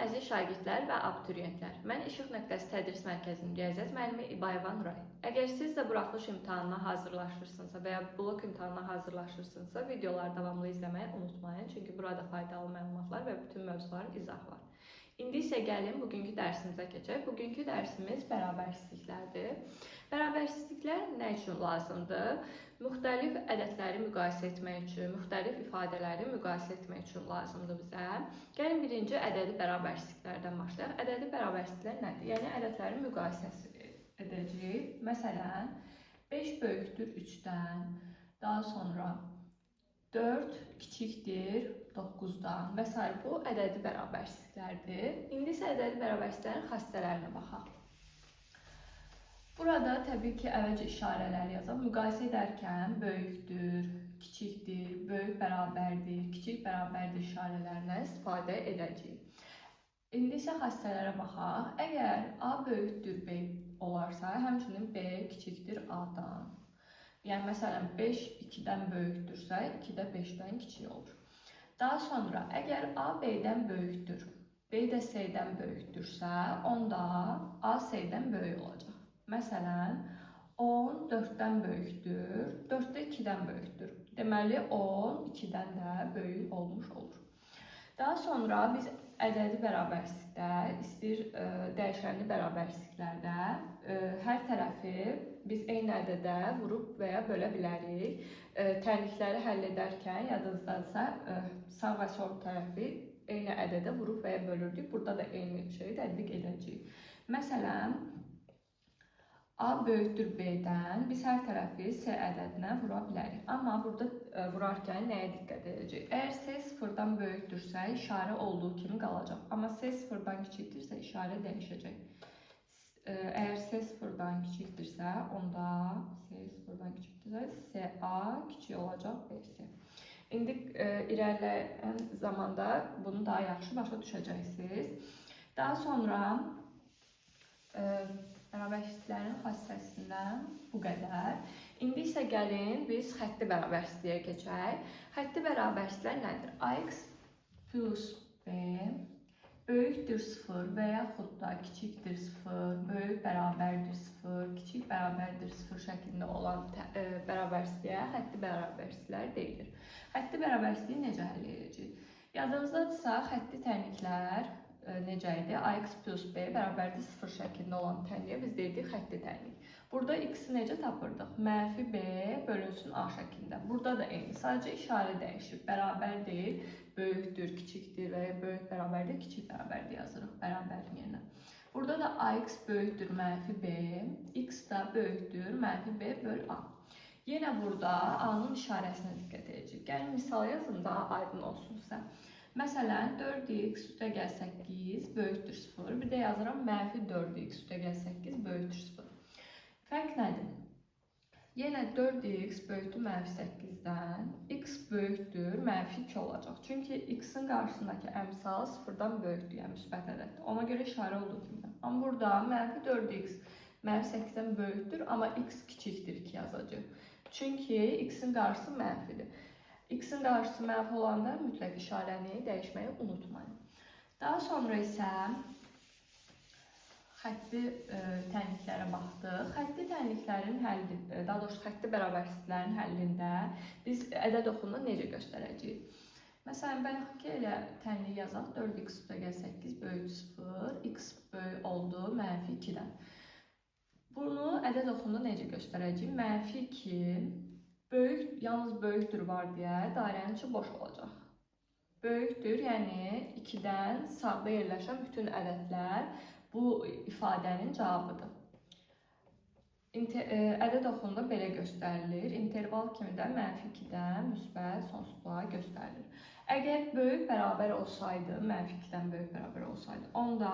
əziz şagirdlər və abituriyentlər. Mən İşıq Nöqtəsi Tədris Mərkəzinin riyaziyyat müəllimi İbayeva Nuray. Əgər siz də buraxılış imtahanına hazırlaşırsınızsa və ya blok imtahanına hazırlaşırsınızsa, videoları davamlı izləməyi unutmayın. Çünki burada faydalı məlumatlar və bütün mövzuların izahı var. İndi isə gəlin bugünkü dərsimizə keçək. Bugünkü dərsimiz bərabərsizliklərdir. Bərabərsizliklər nə üçün lazımdır? Müxtəlif ədədləri müqayisə etmək üçün, müxtəlif ifadələri müqayisə etmək üçün lazımdır bizə. Gəlin birinci ədədi bərabərsizliklərdən başlayaq. Ədədi bərabərsizliklər nədir? Yəni ədədlərin müqayisəsi edəcəyik. Məsələn, 5 böyükdür 3-dən, daha sonra 4 kiçikdir 9-dan və s. Bu ədədi bərabərsizliklərdir. İndi isə ədədi bərabərsizliklərin xassələrinə baxaq. Burada təbii ki, əvvəlcə işarələr yazaq. Müqayisə edərkən böyükdür, kiçikdir, böyük bərabərdir, kiçik bərabərdir işarələrindən istifadə edəcəyik. İndi isə xassələrə baxaq. Əgər A böyükdür B olarsa, həmçinin B kiçikdir A-dan. Yəni, məsələn, 5 2-dən böyükdürsə, 2 də 5-dən kiçik olur. Daha sonra, əgər A B-dən böyükdür, B də C-dən böyükdürsə, onda A C-dən böyük olacaq. Məsələn, 10 4-dən böyükdür, 4 də 2-dən böyükdür. Deməli, 10 2-dən də böyük olmuş olur. Daha sonra biz ədədi bərabərsizlikdə, istəyir dəyişənli bərabərsizliklərdə hər tərəfi biz eyni ədədə vurub və ya bölə bilərik. Tənlikləri həll edərkən yadınızdadırsa, sağ və sol tərəfi eyni ədədə vurub və ya bölürdük. Burada da eyni şeyi tətbiq edəcəyik. Məsələn, A böyükdür B-dən, biz hər tərəfi C ədədinə vura bilərik. Amma burada vurarkən nəyə diqqət edəcəyik? Əgər C 0-dan böyükdürsə, işarə olduğu kimi qalacaq. Amma C 0-dan kiçikdirsə, işarə dəyişəcək. Əgər C 0-dan kiçikdirsə, onda C 0-dan kiçikdirsə, CA kiçik olacaq BC. İndi irəliləyən zamanda bunu daha yaxşı başa düşəcəksiniz. Daha sonra bərabərsizliklərin xassəsindən bu qədər. İndi isə gəlin biz xətti bərabərsizliyə keçək. Xətti bərabərsizliklər nədir? AX plus B böyükdür 0 və yaxud da kiçikdir 0, böyük bərabərdir 0, kiçik bərabərdir 0 şəklində olan bərabərsizliyə xətti bərabərsizliklər deyilir. Xətti bərabərsizliyi necə həll edəcəyik? Yadınızdadırsa, xətti tənliklər necə idi? AX plus B bərabərdir 0 şəklində olan tənliyə biz deyirdik xətti tənlik. Burada x-i necə tapırdıq? Mənfi B bölünsün A şəklində. Burada da eyni. Sadəcə işarə dəyişir. Bərabər deyil, böyükdür, kiçikdir və ya böyük bərabərdir, kiçik bərabərdir yazırıq bərabərin yerinə. Burada da AX böyükdür mənfi B, x da böyükdür mənfi B böl A. Yenə burada A-nın işarəsinə diqqət edəcək. Gəlin misal yazın, daha aydın olsun sizə. Məsələn, 4x üstə gəl 8 böyükdür 0. Bir də yazıram mənfi 4x üstə gəl 8 böyükdür 0. Fərq nədir? Yenə 4x böyükdür mənfi 8-dən, x böyükdür mənfi 2 olacaq. Çünki x-in qarşısındakı əmsal 0-dan böyükdür, yəni müsbət ədəddir. Ona görə işarə olduğu kimi. Amma burada mənfi 4x mənfi 8-dən böyükdür, amma x kiçikdir 2 yazacaq. Çünki x-in qarşısı mənfidir. X-in qarşısı mənfi olanda mütləq işarəni dəyişməyi unutmayın. Daha sonra isə xətti tənliklərə baxdıq. Xətti tənliklərin həlli, daha doğrusu xətti bərabərsizliklərin həllində biz ədəd oxununu necə göstərəcəyik? Məsələn, bayaq ki, elə tənlik yazaq. 4x üstə gəl 8 böyük 0, x böyük oldu mənfi 2-dən. Bunu ədəd oxununu necə göstərəcəyik? Mənfi 2 böyük, yalnız böyükdür var deyə dairənin içi boş olacaq. Böyükdür, yəni 2-dən sağda yerləşən bütün ədədlər bu ifadənin cavabıdır. Ədəd oxununda belə göstərilir. İnterval kimi də mənfi 2-dən müsbət sonsuzluğa göstərilir. Əgər böyük bərabər olsaydı, mənfi 2-dən böyük bərabər olsaydı, onda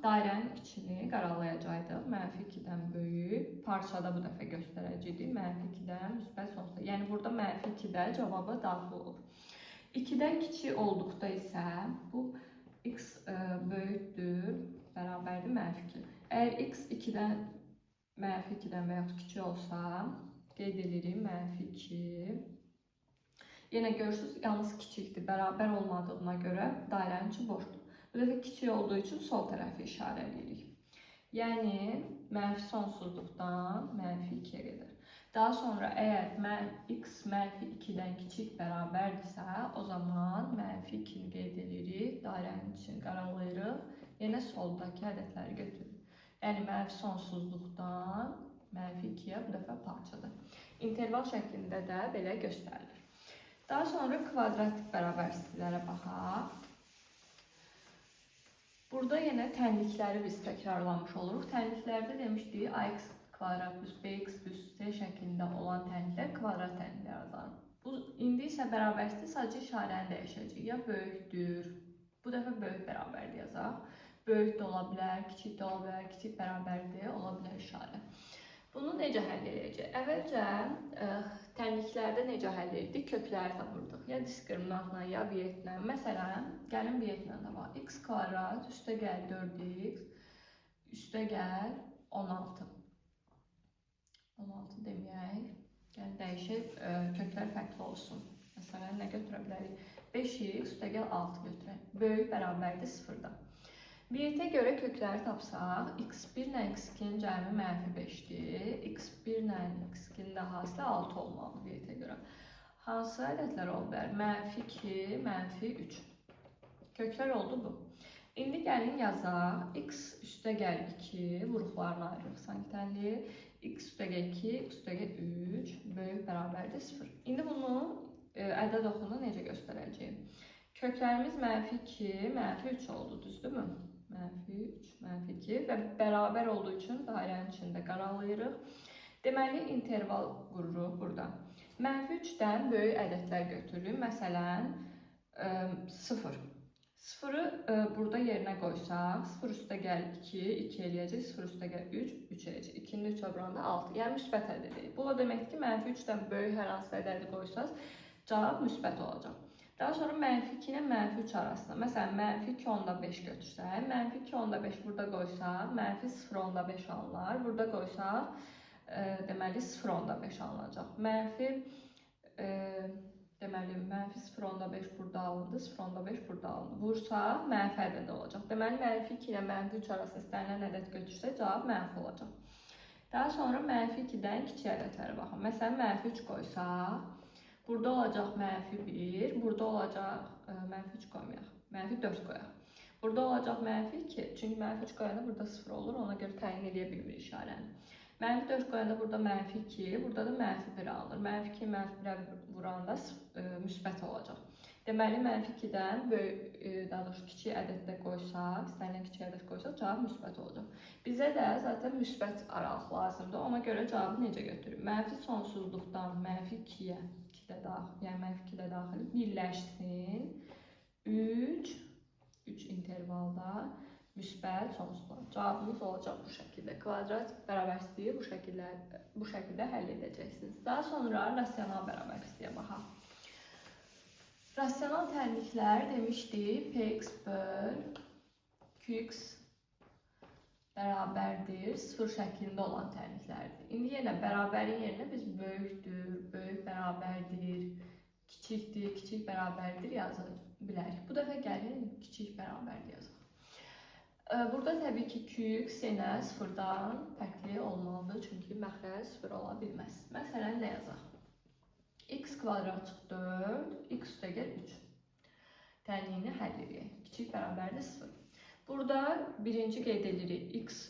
dairənin içini qaralayacaqdıq. Mənfi 2-dən böyük parçada bu dəfə göstərəcəkdik. Mənfi 2-dən müsbət sonsuzluğa. Yəni burada mənfi 2-də cavabı daxil olur. 2-dən kiçik olduqda isə bu x böyükdür, bərabərdir mənfi 2. Əgər x 2-dən mənfi 2-dən və yaxud kiçik olsa, qeyd edirik mənfi 2. Yenə görürsünüz, yalnız kiçikdir, bərabər olmadığına görə dairənin içi boşdur. Bu dəfə kiçik olduğu üçün sol tərəfi işarələyirik. Yəni, mənfi sonsuzluqdan mənfi 2-yə gedir. Daha sonra əgər x mənfi 2-dən kiçik bərabərdirsə, o zaman mənfi 2-ni qeyd edirik, dairənin içini qaralayırıq, yenə soldakı ədədləri götürürük. Yəni, mənfi sonsuzluqdan mənfi 2-yə bu dəfə parçadır. İnterval şəklində də belə göstərilir. Daha sonra kvadratik bərabərsizliklərə baxaq. Burada yenə tənlikləri biz təkrarlamış oluruq. Tənliklərdə demişdik, ax kvadrat plus bx plus c şəklində olan tənliklər kvadrat tənliklər adlanır. İndi isə bərabərsizlik sadəcə işarəni dəyişəcək. Ya böyükdür, bu dəfə böyük bərabərlik yazaq. Böyük də ola bilər, kiçik də ola bilər, kiçik bərabərdir, ola bilər işarə. Bunu necə həll edəcək? Əvvəlcə tənliklərdə necə həll etdik? Kökləri tapırdıq. Ya diskriminantla, ya vietlə. Məsələn, gəlin vietlə də var. X kvadrat üstə gəl 4x, üstə gəl 16. 16 deməyək. Yəni dəyişib, köklər fərqli olsun. Məsələn, nə götürə bilərik? 5x üstə gəl 6 götürək. Böyük bərabərdir 0-dan. Vietə görə kökləri tapsaq, x1 ilə x2-nin cəmi mənfi 5-dir. x1 ilə x2-nin də hasilə 6 olmalıdır vietə görə. Hansı ədədlər ola bilər? Mənfi 2, mənfi 3. Köklər oldu bu. İndi gəlin yazaq. X üstə gəl 2, vuruqlarını ayırırıq sanki tənliyi. X üstə gəl 2, x üstə gəl 3, böyük bərabərdir 0. İndi bunu ədəd oxunda necə göstərəcəyim? Köklərimiz mənfi 2, mənfi 3 oldu, düzdürmü? Mənfi 3, mənfi 2 və bərabər olduğu üçün dairənin içində qaralayırıq. Deməli, interval qururuq burada. Mənfi 3-dən böyük ədədlər götürürük. Məsələn, 0. 0-ı burada yerinə qoysaq, 0 üstə gəl 2, 2 eləyəcək, 0 üstə gəl 3, 3 eləyəcək. 2-ni 3-ə vuranda 6, yəni müsbət ədədi. Bu da deməkdir ki, mənfi 3-dən böyük hər hansı ədədi qoysaz, cavab müsbət olacaq. Daha sonra mənfi 2 ilə mənfi 3 arasında. Məsələn, mənfi 2,5 götürsək, mənfi 2,5 burada qoysaq, mənfi 0,5 alınır. Burada qoysaq, deməli 0,5 alınacaq. Mənfi 0,5 burada alındı, 0,5 burada alındı. Vursaq, mənfi ədəd olacaq. Deməli, mənfi 2 ilə mənfi 3 arasında istənilən ədəd götürsə, cavab mənfi olacaq. Daha sonra mənfi 2-dən kiçik ədədlərə baxın. Məsələn, mənfi 3 qoysaq, burada olacaq mənfi 1, burada olacaq mənfi 3 qoymayaq, mənfi 4 qoyaq. Burada olacaq mənfi 2, çünki mənfi 3 qoyanda burada 0 olur, ona görə təyin edə bilmir işarəni. Mənfi 4 qoyanda burada mənfi 2, burada da mənfi 1 alınır. Mənfi 2, mənfi 1 vuranda müsbət olacaq. Deməli, mənfi 2-dən daha doğrusu kiçik ədəddə qoysaq, istənilən kiçik ədəd qoysaq, cavab müsbət olacaq. Bizə də zaten müsbət aralıq lazımdır, ona görə cavabı necə götürürük? Mənfi sonsuzluqdan mənfi 2-yə, yəni mənfi 2-də daxil birləşsin, 3 intervalda müsbət sonsuzluq. Cavabımız olacaq bu şəkildə. Kvadrat bərabərsizliyi bu şəkildə həll edəcəksiniz. Daha sonra rasional bərabərsizliyə baxaq. Rasional tənliklər demişdik, px böl qx bərabərdir 0 şəklində olan tənliklərdir. İndi yenə bərabərin yerinə biz böyükdür, böyük bərabərdir, kiçikdir, kiçik bərabərdir yazı bilərik. Bu dəfə gəlin kiçik bərabərdir yazaq. Burada təbii ki, qx yenə 0-dan fərqli olmalıdır, çünki məxrəc 0 ola bilməz. Məsələn, nə yazaq? X kvadrat 4, x üstə gəl 3. Tənliyini həll edək. Kiçik bərabərdir 0. Burada birinci qeyd edirik, x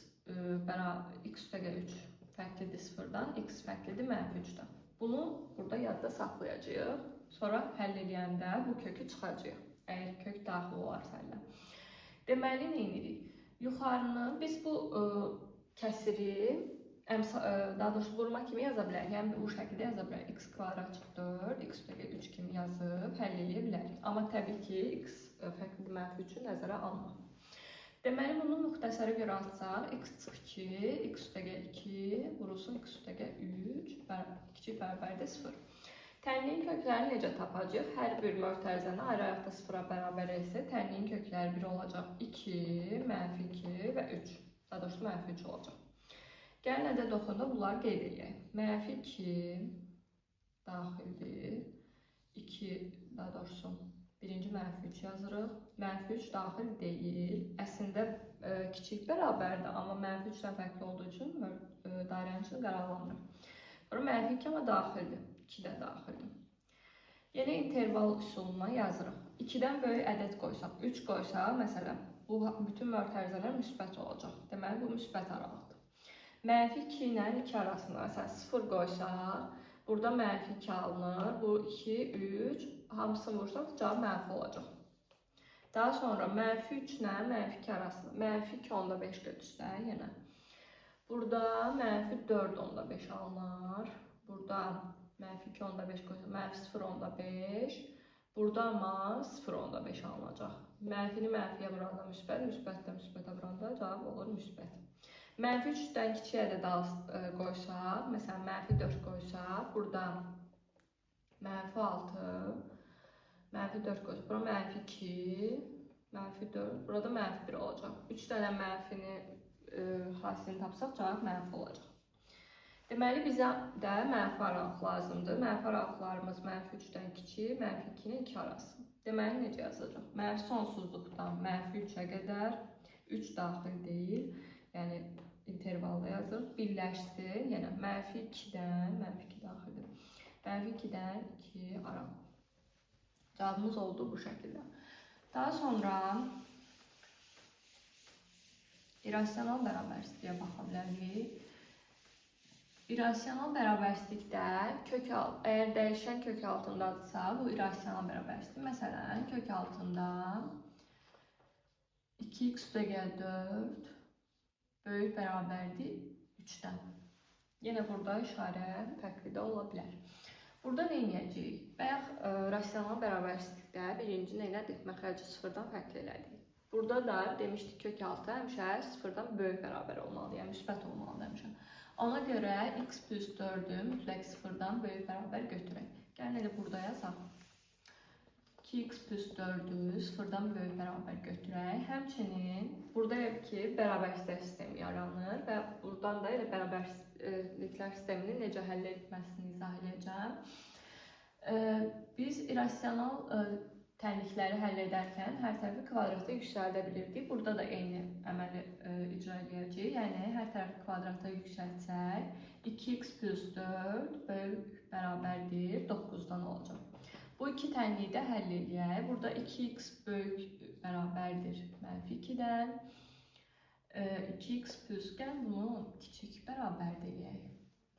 üstə gəl 3 fərqlidir 0-dan, x fərqlidir mənfi 3-dən. Bunu burada yadda saxlayacağıq. Sonra həll edəndə bu kökü çıxacaq, əgər kök daxil olarsa ilə. Deməli, nə edirik? Yuxarını biz bu kəsiri, daha doğrusu vurma kimi yaza bilərik. Yəni, bu şəkildə yaza bilərik. X kvadrat 4, x üstə gəl 3 kimi yazıb həll edə bilərik. Amma təbii ki, x fərqlidir mənfi 3-ü nəzərə almaq. Deməli, bunu müxtəsərə görə atsaq, x çıx 2, x üstə gəl 2, vurulsun x üstə gəl 3, kiçik bərabərdir 0. Tənliyin köklərini necə tapacaq? Hər bir mötərizəni ayrı-ayrıqda 0-a bərabər isə tənliyin kökləri 1 olacaq, 2, mənfi 2 və 3. Daha doğrusu mənfi 3 olacaq. Gəlin ədəd oxunda bunları qeyd edək. Mənfi 2 daxildir, 2 daha doğrusu Birinci -3 yazırıq. -3 daxil deyil. Əslində kiçik bərabərdir, amma -3-dən fərqli olduğu üçün dairənin içində qaralanmır. Sonra -2 amma daxildir. 2 də daxildir. Yeni interval üsuluna yazırıq. 2-dən böyük ədəd qoysaq, 3 qoysaq, məsələn, bu bütün mötərizələr müsbət olacaq. Deməli, bu müsbət aralıqdır. -2 ilə 2 arasında, məsələn, 0 qoysaq, burada -2 alınır. Bu 2, 3, hamısını vursaq, cavab mənfi olacaq. Daha sonra -3 ilə -2 arasında, -2 onda 5 götürsək, yenə. Burada -4 onda 5 alınır. Burada -2 onda 5 qoysaq, -0 onda 5. Burada amma 0 onda 5 alınacaq. Mənfini mənfiyə vuranda müsbət, müsbətdən müsbətə vuranda cavab olur müsbət. -3-dən kiçik ədəd qoysaq, məsələn, -4 qoysaq, burada -6, -4 qoysaq, burada -2, -4, burada -1 olacaq. 3 dənə mənfini hasilini tapsaq, cavab mənfi olacaq. Deməli, bizə də mənfi aralıq lazımdır. Mənfi aralıqlarımız -3-dən kiçik, -2-nin 2 arası. Deməli, necə yazacaq? Mənfi sonsuzluqdan -3-ə qədər 3 daxil deyil. Yəni, intervalda yazırıq. Birləşsin. Yəni, -2-dən, -2 daxildir. -2-dən 2 aralıq. Cavabımız oldu bu şəkildə. Daha sonra irrasional bərabərsizliyə baxa bilərik. İrrasional bərabərsizlikdə əgər dəyişən kök altındadırsa, bu irrasional bərabərsizlik. Məsələn, kök altında 2x-4 böyük bərabərdir 3-dən. Yenə burada işarə fərqli də ola bilər. Burada nə edəcəyik? Bayaq rasional bərabərsizlikdə birinci nə edirik? Məxrəci 0-dan fərqli elədik. Burada da demişdik kök altı həmişə 0-dan böyük bərabər olmalıdır, yəni müsbət olmalıdır həmişə. Ona görə x plus 4-ü mütləq 0-dan böyük bərabər götürək. Gəlin elə burada yazaq. 2x plus 4-ü 0-dan böyük bərabər götürək. Həmçinin burada ki, bərabərsizlik sistemi yaranır və buradan da elə bərabərsizliklər sistemini necə həll etməsini izah edəcəm. Biz irrasional tənlikləri həll edərkən hər tərəfi kvadrata yüksəldə bilirdik. Burada da eyni əməli icra edəcəyik. Yəni, hər tərəfi kvadrata yüksəltsək, 2x plus 4 böyük bərabərdir 9-dan olacaq. Bu iki tənliyi də həll edək. Burada 2x böyük bərabərdir -2-dən. 2x plus, gəlin bunu kiçik bərabər deyək.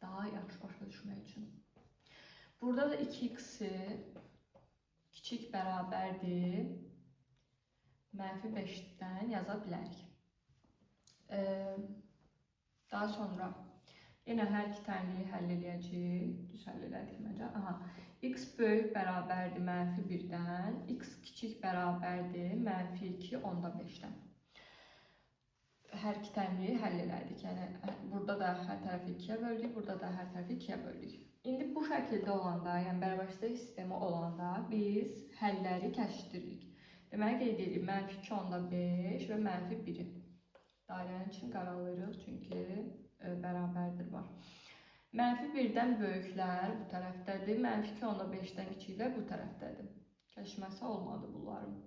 Daha yaxşı başa düşmək üçün. Burada da 2x-i kiçik bərabərdir -5-dən yaza bilərik. Daha sonra yenə hər iki tənliyi həll edəcəyik. Düz həll elədik məncə. X böyük bərabərdir -1-dən, x kiçik bərabərdir -2 onda 5-dən. Hər iki tənliyi həll elədik. Yəni, burada da hər tərəfi 2-yə böldük, burada da hər tərəfi 2-yə böldük. İndi bu şəkildə olanda, yəni bərabərsizlik sistemi olanda biz həlləri kəşfləyirik. Deməli, qeyd edirik -2 onda 5 və -1-i. Dairənin için qaralayırıq, çünki bərabərdir var. -1-dən böyüklər bu tərəfdədir, -2 onda 5-dən kiçiklər bu tərəfdədir. Kəşfməsi olmadı bunların.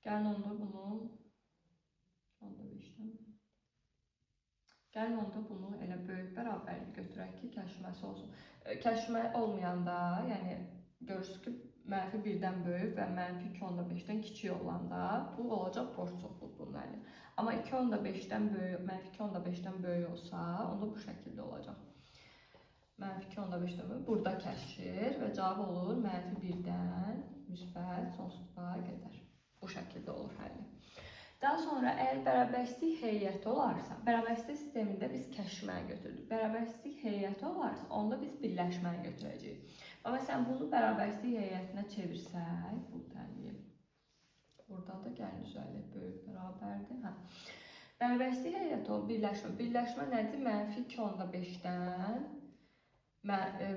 Gəlin onda bunu Gəlin onda bunu elə böyük bərabərlik götürək ki, kəşfməsi olsun. Kəşfmə olmayanda, yəni görürsünüz ki, -1-dən böyük və -2 onda 5-dən kiçik olanda bu olacaq boş çoxluq bunun əli. Amma 2 onda 5-dən böyük, -2 onda 5-dən böyük olsa, onda bu şəkildə olacaq. -2 onda 5-dən böyük burada kəşfir və cavab olur -1-dən müsbət sonsuzluğa qədər. Bu şəkildə olur həlli. Daha sonra əgər bərabərsizlik heyəti olarsa, bərabərsizlik sistemində biz kəşfməyə götürdük. Bərabərsizlik heyəti olarsa, onda biz birləşməyə götürəcəyik. Məsələn, bunu bərabərsizlik heyətinə çevirsək, bu tənliyi. Burada da gəlin düzələk, böyük bərabərdir. Bərabərsizlik heyəti o birləşmə. Birləşmə nədir? -2 onda 5-dən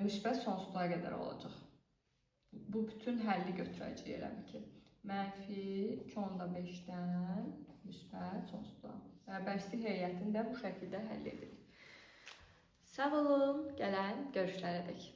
müsbət sonsuzluğa qədər olacaq. Bu bütün həlli götürəcəyik elə bil ki. -2 onda 5-dən müsbət sonsuzluğa. Bərabərsizlik heyətini də bu şəkildə həll edirik. Sağ olun, gələn görüşlərədək.